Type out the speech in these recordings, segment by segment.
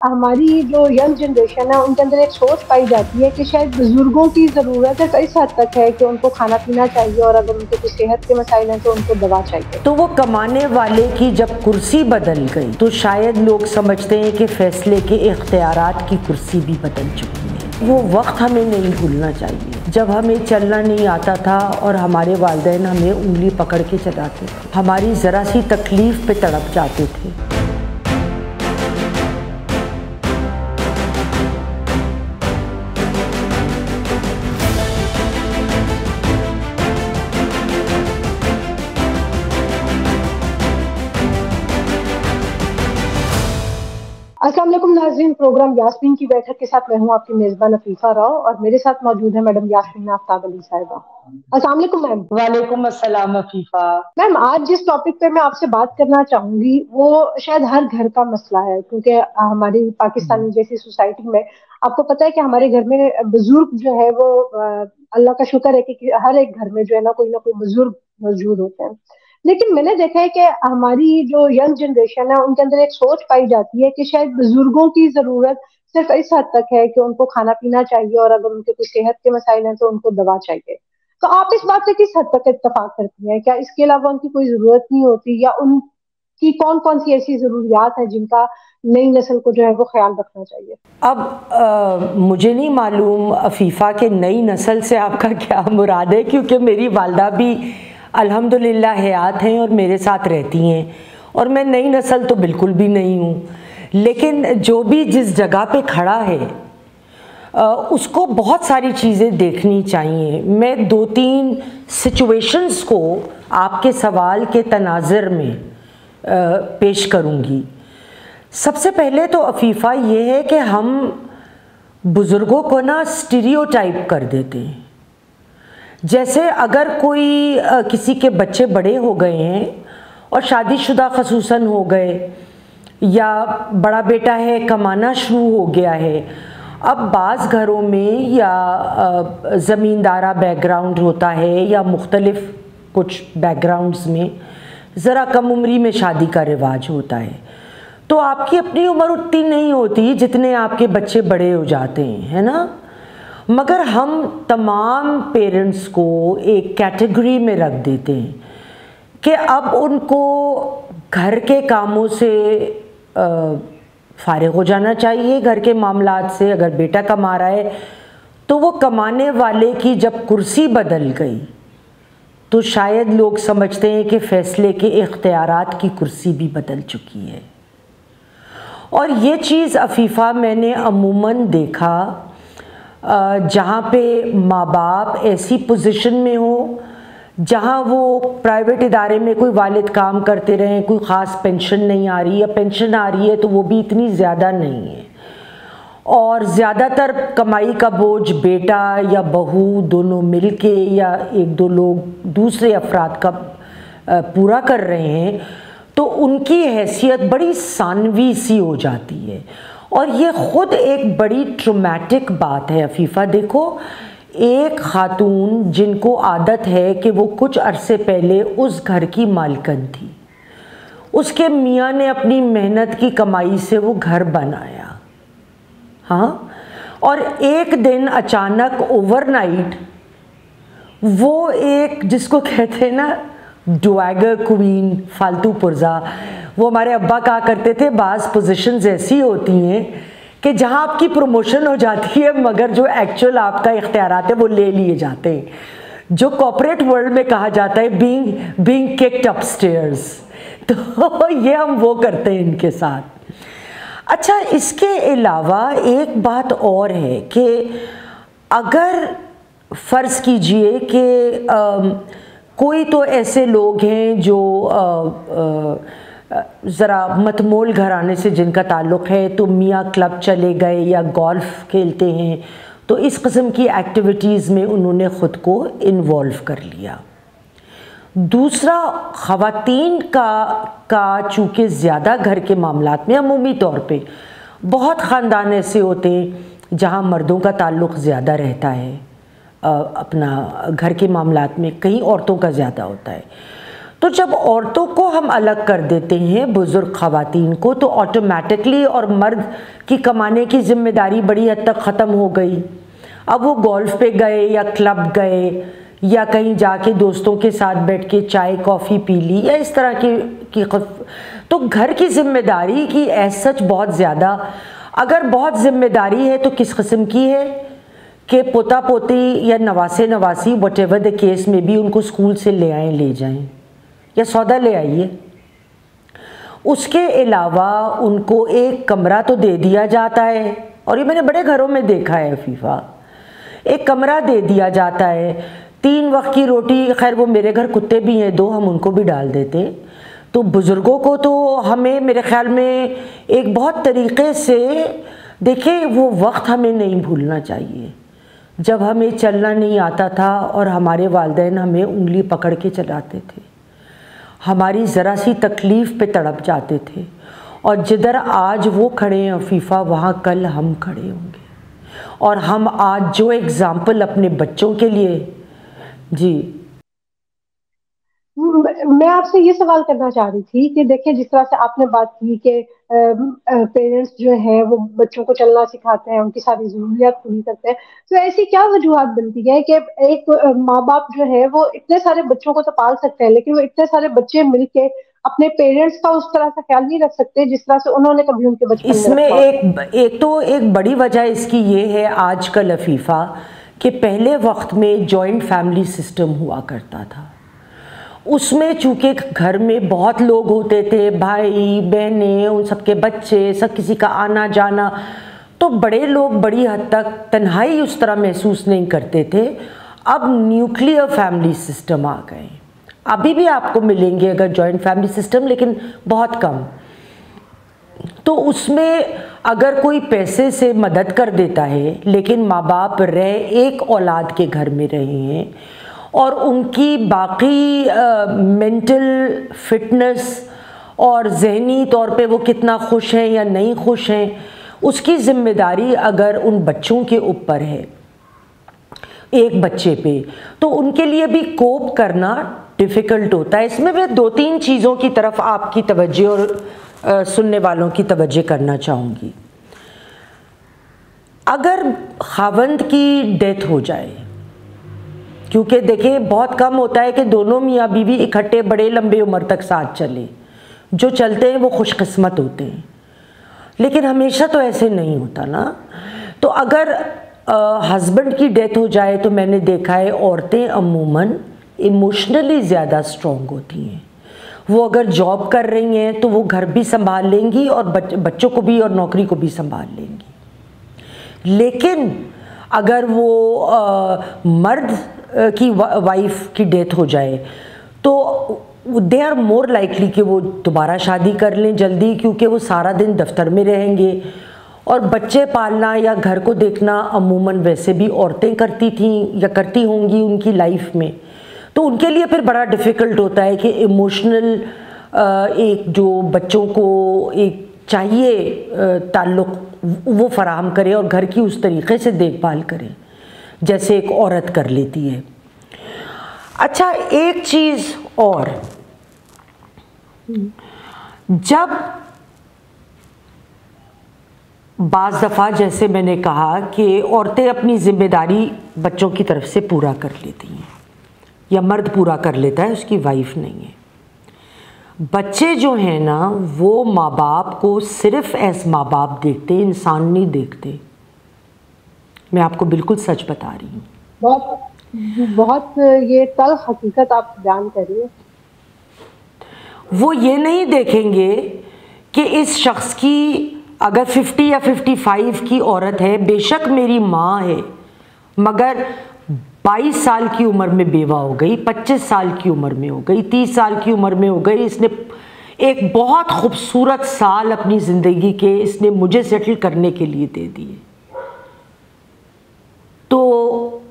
हमारी जो young generation है उनके अंदर एक सोच पाई जाती है कि शायद बुजुर्गों की ज़रूरत है इस हद तक है कि उनको खाना-पीना चाहिए और अगर उनके कुछ सेहत के मसाइल हैं तो उनको दवा चाहिए। तो वो कमाने वाले की जब कुर्सी बदल गई तो शायद लोग समझते हैं कि फैसले के इख्तियारात की कुर्सी भी बदल चुकी है। वो वक्त हमें नहीं भूलना चाहिए जब हमें चलना नहीं आता था और हमारे वालिदैन हमें उंगली पकड़ के चलाते थे, हमारी ज़रा सी तकलीफ़ पे तड़प जाते थे। अस्सलाम वालेकुम नाज़रीन, प्रोग्राम यास्मीन की बैठक के साथ मैं हूं आपकी मेज़बान अफीफा राव और मेरे साथ मौजूद है मैडम यास्मीन आफ्ताब अली साहिबा। अस्सलाम वालेकुम मैम। वालेकुम अस्सलाम अफीफा। मैम, आज जिस टॉपिक पे मैं आपसे बात करना चाहूंगी वो शायद हर घर का मसला है, क्योंकि हमारी पाकिस्तान जैसी सोसाइटी में आपको पता है कि हमारे घर में बुजुर्ग जो है वो अल्लाह का शुक्र है कि हर एक घर में जो है ना कोई बुजुर्ग मौजूद होते हैं। लेकिन मैंने देखा है कि हमारी जो यंग जनरेशन है उनके अंदर एक सोच पाई जाती है कि शायद बुजुर्गों की जरूरत सिर्फ इस हद तक है कि उनको खाना पीना चाहिए और अगर उनके कुछ सेहत के मसाइल हैं तो उनको दवा चाहिए। तो आप इस बात से किस हद तक इत्तेफाक करती हैं? क्या इसके अलावा उनकी कोई जरूरत नहीं होती, या उनकी कौन कौन सी ऐसी जरूरियात है जिनका नई नस्ल को जो है वो ख्याल रखना चाहिए? अब मुझे नहीं मालूम अफीफ़ा के नई नस्ल से आपका क्या मुराद है, क्योंकि मेरी वालदा भी अल्हम्दुलिल्लाह हयात हैं और मेरे साथ रहती हैं और मैं नई नस्ल तो बिल्कुल भी नहीं हूँ। लेकिन जो भी जिस जगह पे खड़ा है उसको बहुत सारी चीज़ें देखनी चाहिए। मैं दो तीन सिचुएशंस को आपके सवाल के तनाज़ुर में पेश करूँगी। सबसे पहले तो अफीफ़ा ये है कि हम बुज़ुर्गों को ना स्टीरियोटाइप कर देते हैं। जैसे अगर कोई किसी के बच्चे बड़े हो गए हैं और शादीशुदा खसूसन हो गए, या बड़ा बेटा है कमाना शुरू हो गया है। अब बाज़ घरों में या ज़मींदारा बैकग्राउंड होता है या मुख्तलिफ़ कुछ बैकग्राउंड्स में ज़रा कम उम्री में शादी का रिवाज होता है, तो आपकी अपनी उम्र उतनी नहीं होती जितने आपके बच्चे बड़े हो जाते हैं, है ना। मगर हम तमाम पेरेंट्स को एक कैटेगरी में रख देते हैं कि अब उनको घर के कामों से फारिग हो जाना चाहिए, घर के मामलात से। अगर बेटा कमा रहा है तो वो कमाने वाले की जब कुर्सी बदल गई तो शायद लोग समझते हैं कि फ़ैसले के इख्तियारात की कुर्सी भी बदल चुकी है। और ये चीज़ अफीफ़ा मैंने अमूमन देखा जहाँ पे माँ बाप ऐसी पोजीशन में हो जहाँ वो प्राइवेट इदारे में कोई वालिद काम करते रहें, कोई ख़ास पेंशन नहीं आ रही, या पेंशन आ रही है तो वो भी इतनी ज़्यादा नहीं है, और ज़्यादातर कमाई का बोझ बेटा या बहू दोनों मिलके या एक दो लोग दूसरे अफराद का पूरा कर रहे हैं, तो उनकी हैसियत बड़ी सानवी सी हो जाती है। और ये ख़ुद एक बड़ी ट्रॉमेटिक बात है अफीफ़ा। देखो, एक ख़ातून जिनको आदत है कि वो कुछ अरसे पहले उस घर की मालकन थी, उसके मियाँ ने अपनी मेहनत की कमाई से वो घर बनाया, हाँ, और एक दिन अचानक ओवरनाइट वो एक जिसको कहते हैं ना डुआगर क्वीन, फालतू पुर्जा, वो हमारे अब्बा कहा करते थे बाज़ पोजीशंस ऐसी होती हैं कि जहाँ आपकी प्रमोशन हो जाती है मगर जो एक्चुअल आपका इख्तियारात है वो ले लिए जाते हैं, जो कॉर्पोरेट वर्ल्ड में कहा जाता है बीइंग किक्ड अपस्टेयर्स। तो ये हम वो करते हैं इनके साथ। अच्छा, इसके अलावा एक बात और है कि अगर फ़र्ज़ कीजिए कि कोई तो ऐसे लोग हैं जो ज़रा मतमोल घराने से जिनका ताल्लुक़ है, तो मियाँ क्लब चले गए या गोल्फ़ खेलते हैं, तो इस किस्म की एक्टिविटीज़ में उन्होंने ख़ुद को इन्वॉल्व कर लिया। दूसरा, ख़वातीन का चूँकि ज़्यादा घर के मामलात में अमूमी तौर पे बहुत ख़ानदान ऐसे होते हैं जहाँ मर्दों का ताल्लुक़ ज़्यादा रहता है, अपना घर के मामलात में कहीं औरतों का ज़्यादा होता है, तो जब औरतों को हम अलग कर देते हैं, बुजुर्ग खवातीन को, तो ऑटोमेटिकली और मर्द की कमाने की जिम्मेदारी बड़ी हद तक ख़त्म हो गई। अब वो गोल्फ पे गए या क्लब गए या कहीं जाके दोस्तों के साथ बैठ के चाय कॉफ़ी पी ली या इस तरह की तो घर की जिम्मेदारी की एज सच बहुत ज़्यादा, अगर बहुत जिम्मेदारी है तो किस किस्म की है कि पोता पोती या नवासे नवासी वट एवर द केस में भी उनको स्कूल से ले आएँ ले जाएं या सौदा ले आइए। उसके अलावा उनको एक कमरा तो दे दिया जाता है, और ये मैंने बड़े घरों में देखा है अफीफ़ा, एक कमरा दे दिया जाता है, 3 वक्त की रोटी, खैर वो मेरे घर कुत्ते भी हैं 2, हम उनको भी डाल देते। तो बुज़ुर्गों को तो हमें मेरे ख़्याल में एक बहुत तरीक़े से, देखिए वो वक्त हमें नहीं भूलना चाहिए जब हमें चलना नहीं आता था और हमारे वालिदैन हमें उंगली पकड़ के चलाते थे, हमारी ज़रा सी तकलीफ़ पे तड़प जाते थे, और जिधर आज वो खड़े हैं अफीफ़ा, वहाँ कल हम खड़े होंगे। और हम आज जो एग्ज़ाम्पल अपने बच्चों के लिए, जी मैं आपसे ये सवाल करना चाह रही थी कि देखिए, जिस तरह से आपने बात की कि पेरेंट्स जो है वो बच्चों को चलना सिखाते हैं, उनकी सारी जरूरियात पूरी करते हैं, तो ऐसी क्या वजूहत बनती है कि एक माँ बाप जो है वो इतने सारे बच्चों को तो पाल सकते हैं, लेकिन वो इतने सारे बच्चे मिलके अपने पेरेंट्स का उस तरह से ख्याल नहीं रख सकते जिस तरह से उन्होंने कभी उनके बचपन में इसमें रखा। एक बड़ी वजह इसकी ये है आजकल अफीफ़ा कि पहले वक्त में जॉइंट फैमिली सिस्टम हुआ करता था। उसमें चूँकि घर में बहुत लोग होते थे, भाई बहनें, उन सबके बच्चे, सब किसी का आना जाना, तो बड़े लोग बड़ी हद तक तन्हाई उस तरह महसूस नहीं करते थे। अब न्यूक्लियर फैमिली सिस्टम आ गए, अभी भी आपको मिलेंगे अगर जॉइंट फैमिली सिस्टम, लेकिन बहुत कम। तो उसमें अगर कोई पैसे से मदद कर देता है, लेकिन माँ बाप एक औलाद के घर में रहे हैं और उनकी बाकी मेंटल फिटनेस और जहनी तौर पे वो कितना खुश हैं या नहीं खुश हैं, उसकी ज़िम्मेदारी अगर उन बच्चों के ऊपर है, एक बच्चे पे, तो उनके लिए भी कोप करना डिफ़िकल्ट होता है। इसमें मैं 2-3 चीज़ों की तरफ आपकी तवज्जो और सुनने वालों की तवज्जो करना चाहूँगी। अगर खावंद की डेथ हो जाए, क्योंकि देखिए बहुत कम होता है कि दोनों मियाँ बीवी इकट्ठे बड़े लंबे उम्र तक साथ चले, जो चलते हैं वो खुशकिस्मत होते हैं, लेकिन हमेशा तो ऐसे नहीं होता ना। तो अगर हस्बैंड की डेथ हो जाए तो मैंने देखा है औरतें अमूमन इमोशनली ज़्यादा स्ट्रॉन्ग होती हैं। वो अगर जॉब कर रही हैं तो वो घर भी संभाल लेंगी और बच्चों को भी और नौकरी को भी संभाल लेंगी। लेकिन अगर वो मर्द की वाइफ की डेथ हो जाए तो दे आर मोर लाइकली कि वो दोबारा शादी कर लें जल्दी, क्योंकि वो सारा दिन दफ्तर में रहेंगे और बच्चे पालना या घर को देखना अमूमन वैसे भी औरतें करती थीं या करती होंगी उनकी लाइफ में। तो उनके लिए फिर बड़ा डिफ़िकल्ट होता है कि इमोशनल एक जो बच्चों को एक चाहिए ताल्लुक़ वो फ़राहम करे और घर की उस तरीक़े से देखभाल करे जैसे एक औरत कर लेती है। अच्छा, एक चीज़ और, जब बाज़ दफ़ा जैसे मैंने कहा कि औरतें अपनी ज़िम्मेदारी बच्चों की तरफ से पूरा कर लेती हैं या मर्द पूरा कर लेता है, उसकी वाइफ नहीं है। बच्चे जो हैं ना वो माँ बाप को सिर्फ़ एज माँ बाप देखते, इंसान नहीं देखते। मैं आपको बिल्कुल सच बता रही हूँ। बहुत ये तल्ख़ हकीकत आप बयान करिए। वो ये नहीं देखेंगे कि इस शख्स की अगर 50 या 55 की औरत है, बेशक मेरी माँ है, मगर 22 साल की उम्र में बेवा हो गई, 25 साल की उम्र में हो गई, 30 साल की उम्र में हो गई, इसने एक बहुत खूबसूरत साल अपनी ज़िंदगी के इसने मुझे सेटल करने के लिए दे दिए। तो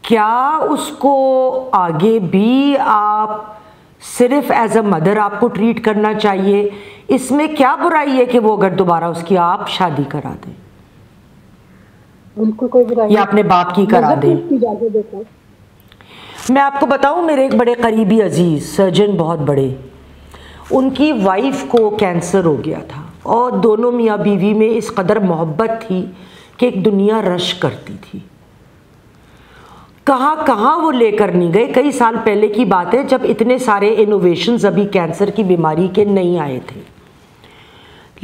क्या उसको आगे भी आप सिर्फ एज अ मदर आपको ट्रीट करना चाहिए? इसमें क्या बुराई है कि वो अगर दोबारा उसकी आप शादी करा दें? बिल्कुल कोई बुराई या अपने बाप की करा दें। मैं आपको बताऊं, मेरे एक बड़े करीबी अजीज़ सर्जन, बहुत बड़े, उनकी वाइफ को कैंसर हो गया था और दोनों मियाँ बीवी में इस कदर मोहब्बत थी कि एक दुनिया रश करती थी। कहाँ कहाँ वो लेकर नहीं गए। कई साल पहले की बात है जब इतने सारे इनोवेशंस अभी कैंसर की बीमारी के नहीं आए थे,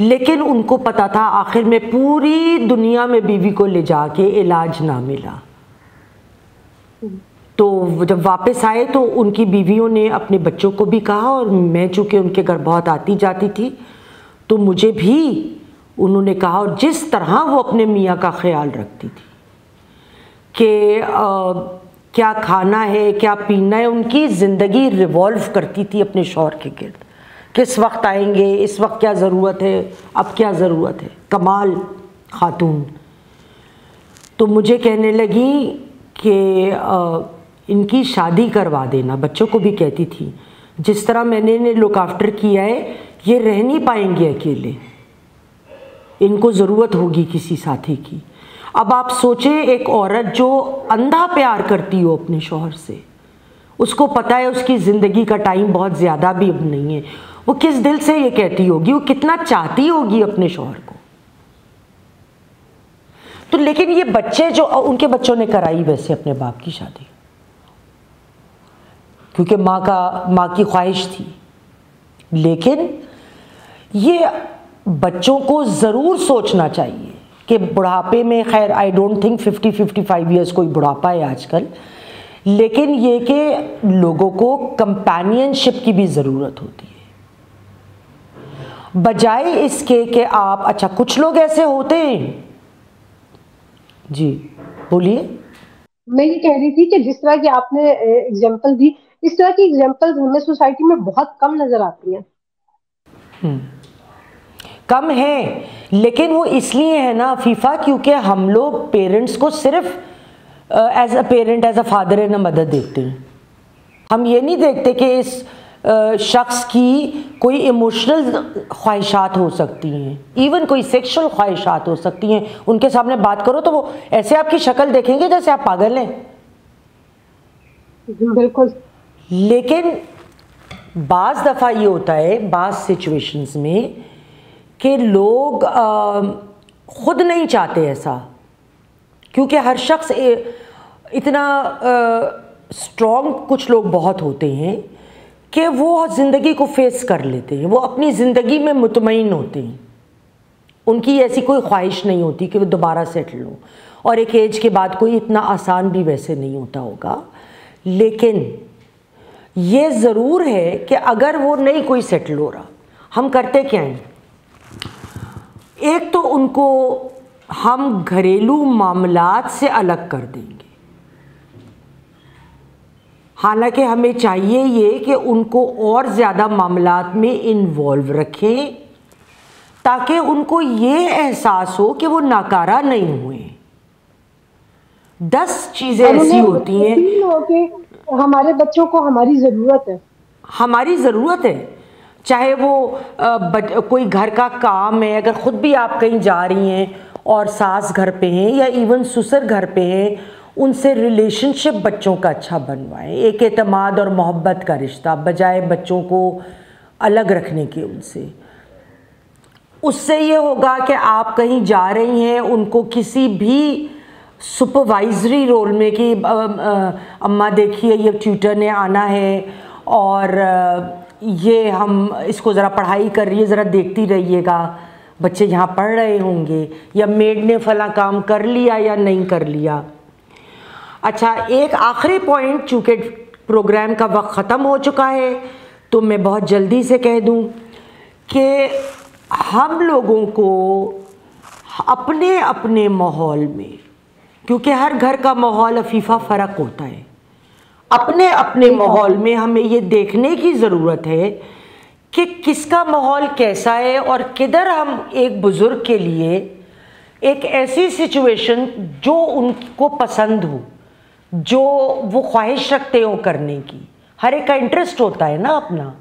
लेकिन उनको पता था आखिर में पूरी दुनिया में बीवी को ले जाके इलाज ना मिला। तो जब वापस आए तो उनकी बीवियों ने अपने बच्चों को भी कहा, और मैं चूँकि उनके घर बहुत आती जाती थी तो मुझे भी उन्होंने कहा, और जिस तरह वो अपने मियाँ का ख्याल रखती थी कि क्या खाना है, क्या पीना है, उनकी ज़िंदगी रिवॉल्व करती थी अपने शौहर के गिर्द। किस वक्त आएंगे, इस वक्त क्या ज़रूरत है, अब क्या ज़रूरत है। कमाल खातून। तो मुझे कहने लगी कि इनकी शादी करवा देना। बच्चों को भी कहती थी, जिस तरह मैंने इन्हें लुक आफ्टर किया है, ये रह नहीं पाएंगे अकेले, इनको ज़रूरत होगी किसी साथी की। अब आप सोचें, एक औरत जो अंधा प्यार करती हो अपने शौहर से, उसको पता है उसकी ज़िंदगी का टाइम बहुत ज़्यादा भी अब नहीं है, वो किस दिल से ये कहती होगी, वो कितना चाहती होगी अपने शौहर को। तो लेकिन ये बच्चे जो, उनके बच्चों ने कराई वैसे अपने बाप की शादी, क्योंकि माँ की ख्वाहिश थी। लेकिन ये बच्चों को ज़रूर सोचना चाहिए कि बुढ़ापे में, खैर आई डोंट थिंक 50-55 ईयर्स कोई बुढ़ापा है आजकल, लेकिन ये कि लोगों को कंपेनियनशिप की भी ज़रूरत होती है, बजाय इसके कि आप, अच्छा कुछ लोग ऐसे होते हैं। जी बोलिए। मैं ये कह रही थी कि जिस तरह की आपने एग्जांपल दी, इस तरह की एग्जांपल्स हमें सोसाइटी में बहुत कम नजर आती हैं। कम है, लेकिन वो इसलिए है ना फीफा, क्योंकि हम लोग पेरेंट्स को सिर्फ as a parent, as a father and a mother देखते हैं। हम ये नहीं देखते कि इस शख्स की कोई इमोशनल ख्वाहिशात हो सकती हैं, इवन कोई सेक्सुअल ख्वाहिशात हो सकती हैं। उनके सामने बात करो तो वो ऐसे आपकी शक्ल देखेंगे जैसे आप पागल हैं। बिल्कुल। लेकिन बाज़ दफ़ा ये होता है, बाज़ सिचुएशंस में, कि लोग ख़ुद नहीं चाहते ऐसा, क्योंकि हर शख्स इतना स्ट्रॉन्ग, कुछ लोग बहुत होते हैं कि वो ज़िंदगी को फेस कर लेते हैं, वो अपनी ज़िंदगी में मुतमईन होते हैं, उनकी ऐसी कोई ख्वाहिश नहीं होती कि वो दोबारा सेटल हो। और एक एज के बाद कोई इतना आसान भी वैसे नहीं होता होगा, लेकिन ये ज़रूर है कि अगर वो नहीं कोई सेटल हो रहा, हम करते क्या हैं, एक तो उनको हम घरेलू मामलात से अलग कर देंगे। हालांकि हमें चाहिए ये कि उनको और ज़्यादा मामलात में इन्वॉल्व रखें, ताकि उनको ये एहसास हो कि वो नाकारा नहीं हुए। 10 चीज़ें ऐसी होती हैं, हमारे बच्चों को हमारी ज़रूरत है, हमारी ज़रूरत है। चाहे वो कोई घर का काम है, अगर ख़ुद भी आप कहीं जा रही हैं और सास घर पे हैं या इवन ससुर घर पे हैं, उनसे रिलेशनशिप बच्चों का अच्छा बनवाएं, एक एतमाद और मोहब्बत का रिश्ता, बजाय बच्चों को अलग रखने के उनसे। उससे ये होगा कि आप कहीं जा रही हैं, उनको किसी भी सुपरवाइजरी रोल में कि अम्मा देखिए ये ट्यूटर ने आना है और ये हम इसको ज़रा पढ़ाई कर रही है, ज़रा देखती रहिएगा, बच्चे यहाँ पढ़ रहे होंगे, या मेड ने फला काम कर लिया या नहीं कर लिया। अच्छा, एक आखिरी पॉइंट, चूँकि प्रोग्राम का वक्त ख़त्म हो चुका है तो मैं बहुत जल्दी से कह दूँ कि हम लोगों को अपने अपने माहौल में, क्योंकि हर घर का माहौल अफीफ़ा फ़र्क होता है, अपने अपने माहौल में हमें ये देखने की ज़रूरत है कि किसका माहौल कैसा है और किधर हम एक बुज़ुर्ग के लिए एक ऐसी सिचुएशन जो उनको पसंद हो, जो वो ख्वाहिश रखते हो करने की, हर एक का इंटरेस्ट होता है ना अपना,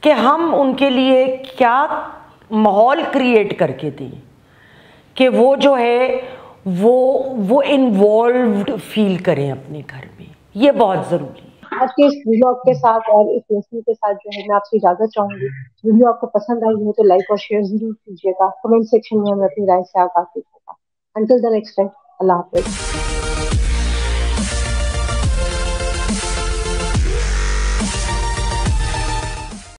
कि हम उनके लिए क्या माहौल क्रिएट करके दें कि वो जो है वो इन्वॉल्व्ड फील करें अपने घर में। ये बहुत ज़रूरी है। आज के इस व्लॉग के साथ और इस लेसन के साथ जो है मैं आपसे इजाजत चाहूंगी। वीडियो आपको पसंद आई हो तो लाइक और शेयर जरूर कीजिएगा। कमेंट सेक्शन में हमें अपनी राय से आगाह कीजिएगा। Until the next time, Allah Hafiz.